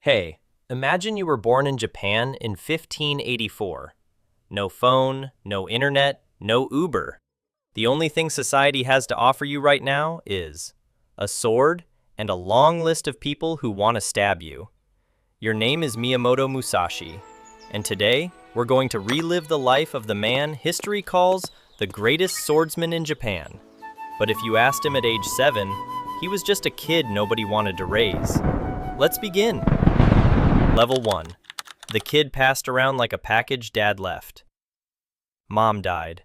Hey, imagine you were born in Japan in 1584. No phone, no internet, no Uber. The only thing society has to offer you right now is a sword and a long list of people who want to stab you. Your name is Miyamoto Musashi, and today we're going to relive the life of the man history calls the greatest swordsman in Japan. But if you asked him at age 7, he was just a kid nobody wanted to raise. Let's begin. Level 1. The kid passed around like a package Dad left. Mom died.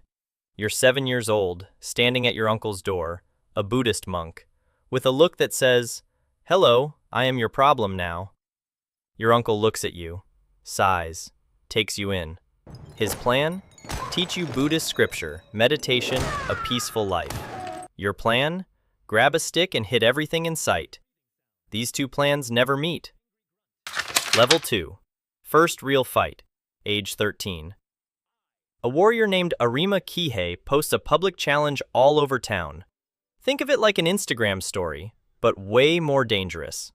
You're 7 years old, standing at your uncle's door, a Buddhist monk, with a look that says, "Hello, I am your problem now." Your uncle looks at you, sighs, takes you in. His plan? Teach you Buddhist scripture, meditation, a peaceful life. Your plan? Grab a stick and hit everything in sight. These two plans never meet. Level 2. First real fight. Age 13. A warrior named Arima Kihei posts a public challenge all over town. Think of it like an Instagram story, but way more dangerous.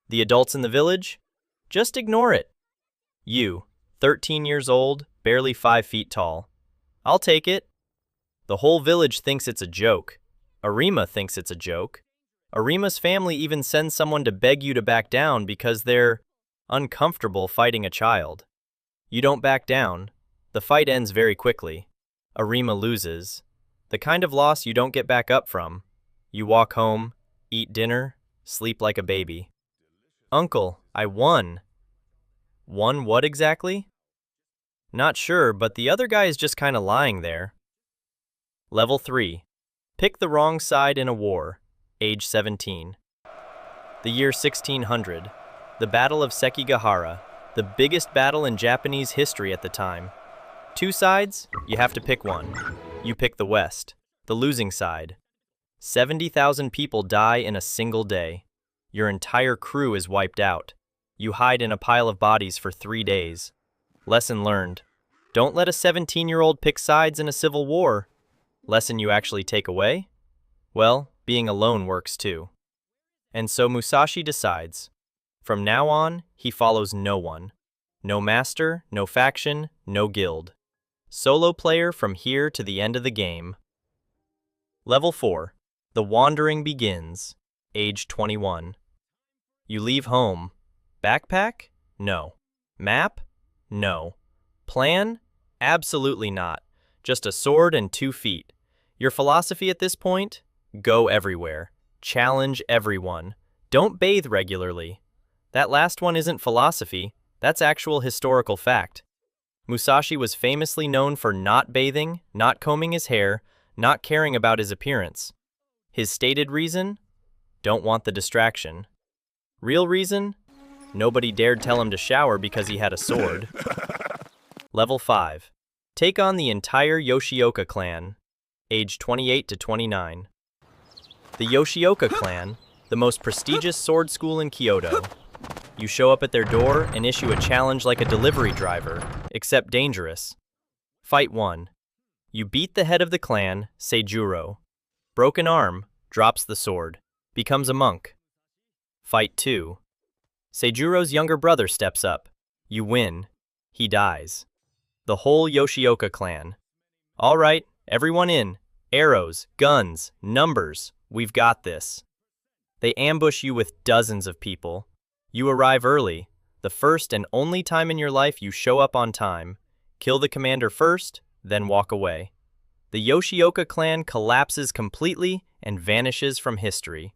The adults in the village? Just ignore it. You, 13 years old, barely 5 feet tall. I'll take it. The whole village thinks it's a joke. Arima thinks it's a joke. Arima's family even sends someone to beg you to back down because they're uncomfortable fighting a child. You don't back down. The fight ends very quickly. Arima loses. The kind of loss you don't get back up from. You walk home, eat dinner, sleep like a baby. Uncle, I won. Won what exactly? Not sure, but the other guy is just kind of lying there. Level 3. Pick the wrong side in a war. Age 17. The year 1600. The Battle of Sekigahara, the biggest battle in Japanese history at the time. Two sides, you have to pick one. You pick the West, the losing side. 70,000 people die in a single day. Your entire crew is wiped out. You hide in a pile of bodies for 3 days. Lesson learned. Don't let a 17-year-old pick sides in a civil war. Lesson you actually take away? Well, being alone works too. And so Musashi decides. From now on, he follows no one. No master, no faction, no guild. Solo player from here to the end of the game. Level 4. The wandering begins. Age 21. You leave home. Backpack? No. Map? No. Plan? Absolutely not. Just a sword and 2 feet. Your philosophy at this point? Go everywhere. Challenge everyone. Don't bathe regularly. That last one isn't philosophy, that's actual historical fact. Musashi was famously known for not bathing, not combing his hair, not caring about his appearance. His stated reason? Don't want the distraction. Real reason? Nobody dared tell him to shower because he had a sword. Level 5. Take on the entire Yoshioka clan. Age 28 to 29. The Yoshioka clan, the most prestigious sword school in Kyoto. You show up at their door and issue a challenge like a delivery driver, except dangerous. Fight 1. You beat the head of the clan, Seijuro. Broken arm, drops the sword, becomes a monk. Fight 2. Seijuro's younger brother steps up. You win. He dies. The whole Yoshioka clan. All right, everyone in. Arrows, guns, numbers. We've got this. They ambush you with dozens of people. You arrive early, the first and only time in your life you show up on time. Kill the commander first, then walk away. The Yoshioka clan collapses completely and vanishes from history.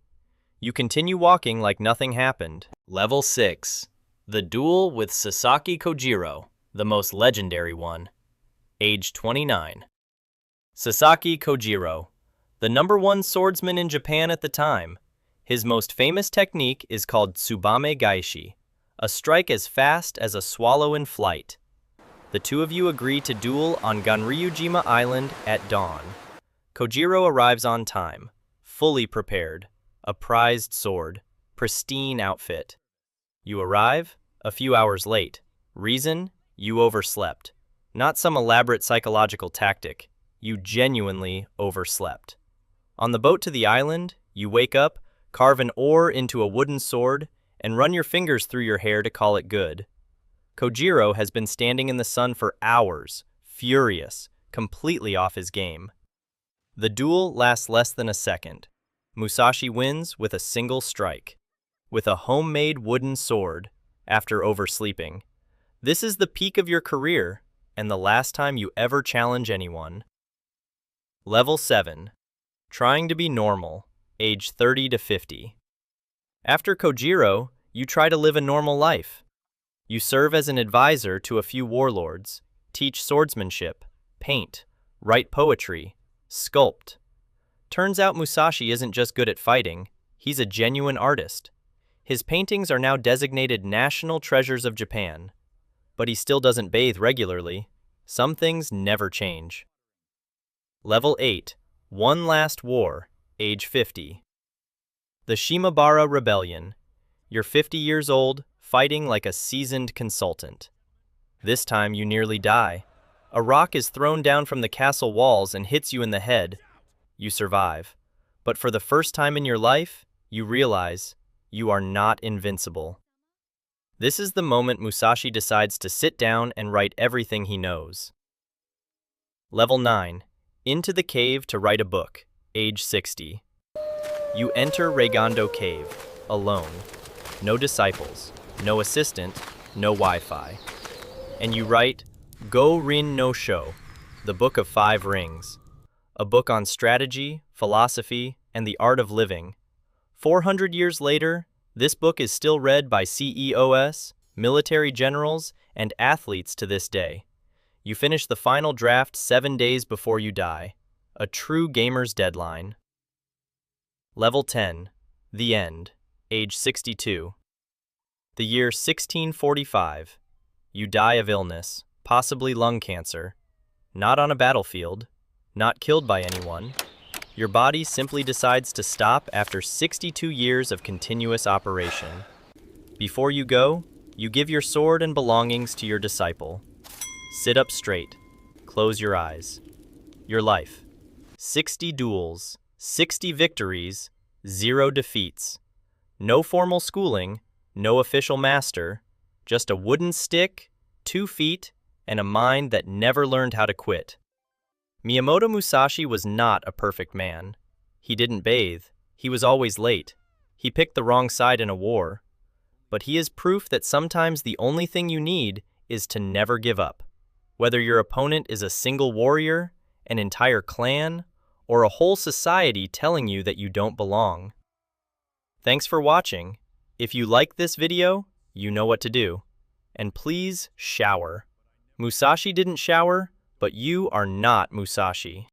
You continue walking like nothing happened. Level 6. The duel with Sasaki Kojiro, the most legendary one. Age 29. Sasaki Kojiro, the #1 swordsman in Japan at the time. His most famous technique is called Tsubame Gaishi, a strike as fast as a swallow in flight. The two of you agree to duel on Ganryujima Island at dawn. Kojiro arrives on time, fully prepared, a prized sword, pristine outfit. You arrive, a few hours late. Reason? You overslept. Not some elaborate psychological tactic. You genuinely overslept. On the boat to the island, you wake up, carve an oar into a wooden sword, and run your fingers through your hair to call it good. Kojiro has been standing in the sun for hours, furious, completely off his game. The duel lasts less than a second. Musashi wins with a single strike, with a homemade wooden sword, after oversleeping. This is the peak of your career, and the last time you ever challenge anyone. Level 7. Trying to be normal, age 30 to 50. After Kojiro, you try to live a normal life. You serve as an advisor to a few warlords, teach swordsmanship, paint, write poetry, sculpt. Turns out Musashi isn't just good at fighting, he's a genuine artist. His paintings are now designated national treasures of Japan. But he still doesn't bathe regularly. Some things never change. Level 8. One Last War, age 50. The Shimabara Rebellion. You're 50 years old, fighting like a seasoned consultant. This time you nearly die. A rock is thrown down from the castle walls and hits you in the head. You survive. But for the first time in your life, you realize you are not invincible. This is the moment Musashi decides to sit down and write everything he knows. Level 9. Into the cave to write a book, age 60. You enter Reigondo Cave, alone. No disciples, no assistant, no Wi-Fi. And you write Go Rin no Sho, the Book of Five Rings. A book on strategy, philosophy, and the art of living. 400 years later, this book is still read by CEOs, military generals, and athletes to this day. You finish the final draft 7 days before you die. A true gamer's deadline. Level 10. The End. Age 62. The year 1645. You die of illness, possibly lung cancer. Not on a battlefield. Not killed by anyone. Your body simply decides to stop after 62 years of continuous operation. Before you go, you give your sword and belongings to your disciple. Sit up straight. Close your eyes. Your life. 60 duels, 60 victories, 0 defeats. No formal schooling, no official master, just a wooden stick, 2 feet, and a mind that never learned how to quit. Miyamoto Musashi was not a perfect man. He didn't bathe. He was always late. He picked the wrong side in a war. But he is proof that sometimes the only thing you need is to never give up. Whether your opponent is a single warrior, an entire clan, or a whole society telling you that you don't belong. Thanks for watching. If you liked this video, you know what to do. And please shower. Musashi didn't shower, but you are not Musashi.